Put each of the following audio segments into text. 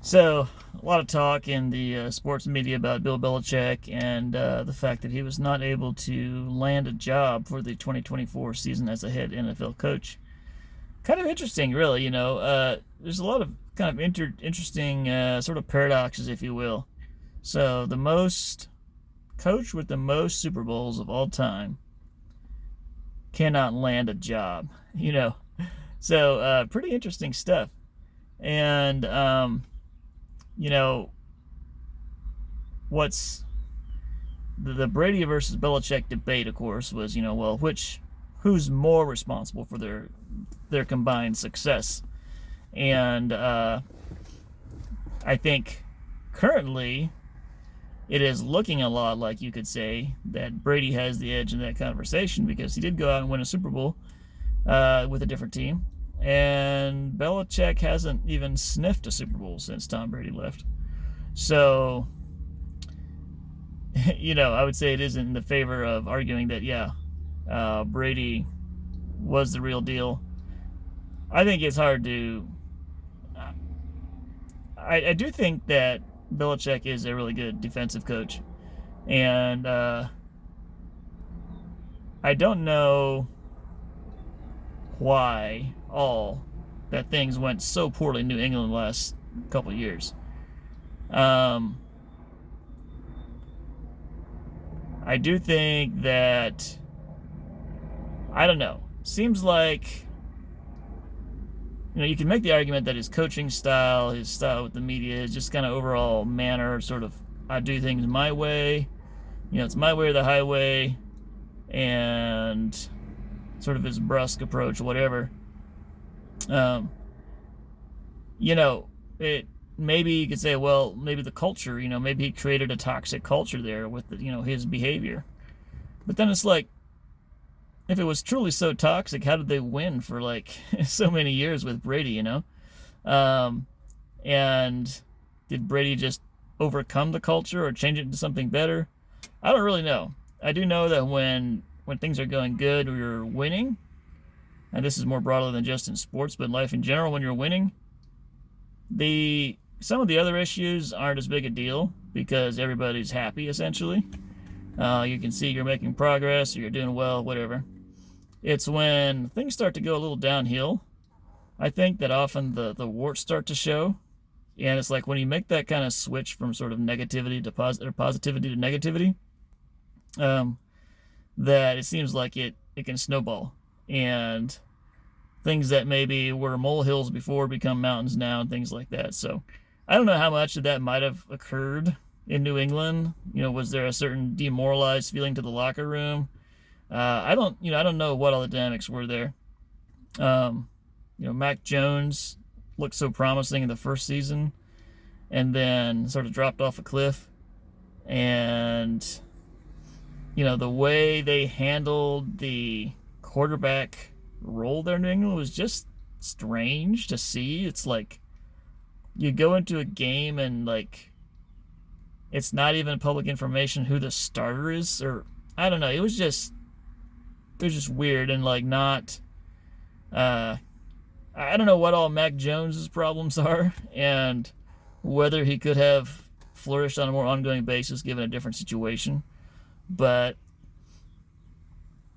So, a lot of talk in the sports media about Bill Belichick and the fact that he was not able to land a job for the 2024 season as a head NFL coach. Kind of interesting, really. There's a lot of kind of interesting sort of paradoxes, if you will. So, the most coach with the most Super Bowls of all time cannot land a job. So pretty interesting stuff. And you know, what's the Brady versus Belichick debate, of course, was well, who's more responsible for their combined success, and I think currently it is looking a lot like you could say that Brady has the edge in that conversation because he did go out and win a Super Bowl with a different team. And Belichick hasn't even sniffed a Super Bowl since Tom Brady left. So, I would say it is in the favor of arguing that, yeah, Brady was the real deal. I think it's hard to. I do think that Belichick is a really good defensive coach. And I don't know why all that things went so poorly in New England the last couple of years. Um, I do think that I don't know. Seems like you can make the argument that his coaching style, his style with the media, is just kind of overall manner, sort of I do things my way. It's my way or the highway, and sort of his brusque approach, whatever. Um, it maybe you could say, well, maybe the culture, maybe he created a toxic culture there with his behavior. But then it's like, if it was truly so toxic, how did they win for like so many years with Brady? Um, and did Brady just overcome the culture or change it into something better? I don't really know. I do know that when things are going good or you're winning, and this is more broadly than just in sports, but in life in general, when you're winning, the some of the other issues aren't as big a deal because everybody's happy essentially. You can see you're making progress or you're doing well, whatever. It's when things start to go a little downhill, I think that often the warts start to show. And it's like when you make that kind of switch from sort of negativity to positivity to negativity, um, that it seems like it can snowball. And things that maybe were molehills before become mountains now and things like that. So I don't know how much of that might have occurred in New England. Was there a certain demoralized feeling to the locker room? I don't know what all the dynamics were there. Mac Jones looked so promising in the first season and then sort of dropped off a cliff. And, the way they handled the quarterback role there in New England was just strange to see. It's like you go into a game and like it's not even public information who the starter is, or I don't know. It was just weird and like not. I don't know what all Mac Jones's problems are and whether he could have flourished on a more ongoing basis given a different situation, but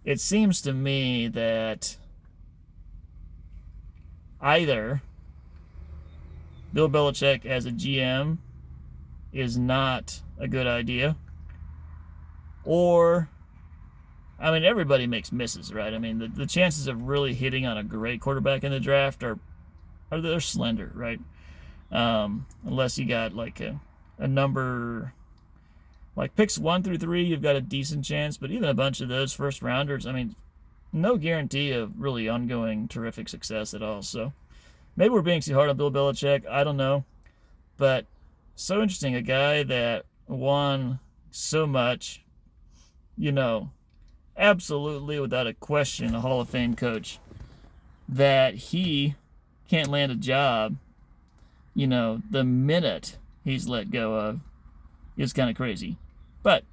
it seems to me that either Bill Belichick as a GM is not a good idea, or I mean, everybody makes misses, right? I mean, the chances of really hitting on a great quarterback in the draft are they're slender, right? Unless you got like a number like picks 1 through 3, you've got a decent chance. But even a bunch of those first rounders, I mean, no guarantee of really ongoing terrific success at all. So maybe we're being too hard on Bill Belichick. I don't know, but so interesting, a guy that won so much, you know absolutely without a question a Hall of Fame coach, that he can't land a job, the minute he's let go of is kind of crazy. But,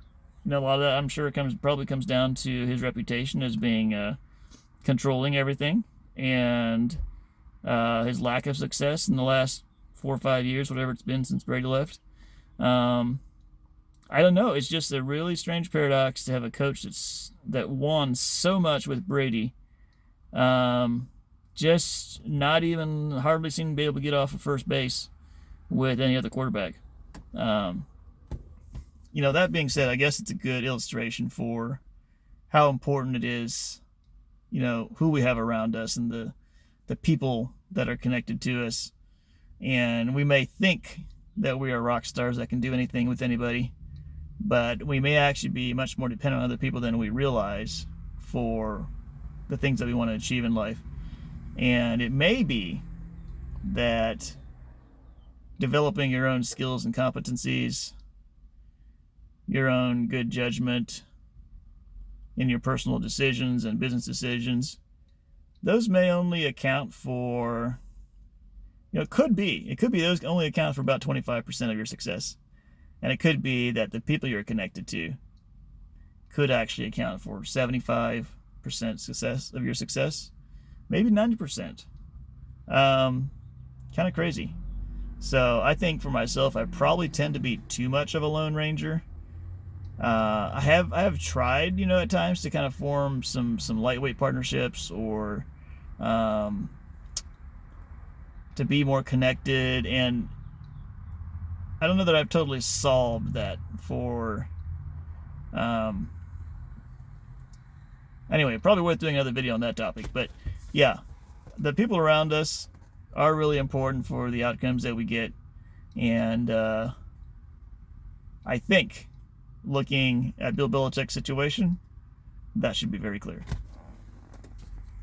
a lot of that I'm sure probably comes down to his reputation as being controlling everything and his lack of success in the last 4 or 5 years, whatever it's been since Brady left. I don't know. It's just a really strange paradox to have a coach that won so much with Brady, just not even hardly seem to be able to get off of first base with any other quarterback. That being said, I guess it's a good illustration for how important it is, who we have around us and the people that are connected to us. And we may think that we are rock stars that can do anything with anybody, but we may actually be much more dependent on other people than we realize for the things that we want to achieve in life. And it may be that developing your own skills and competencies, your own good judgment in your personal decisions and business decisions, those may only account for, it could be those only account for about 25% of your success. And it could be that the people you're connected to could actually account for 75% success of your success, maybe 90%. Kind of crazy. So I think for myself, I probably tend to be too much of a Lone Ranger. I have tried, at times to kind of form some lightweight partnerships or to be more connected, and I don't know that I've totally solved that for. Anyway, probably worth doing another video on that topic. But yeah, the people around us are really important for the outcomes that we get, and I think looking at Bill Belichick's situation, that should be very clear.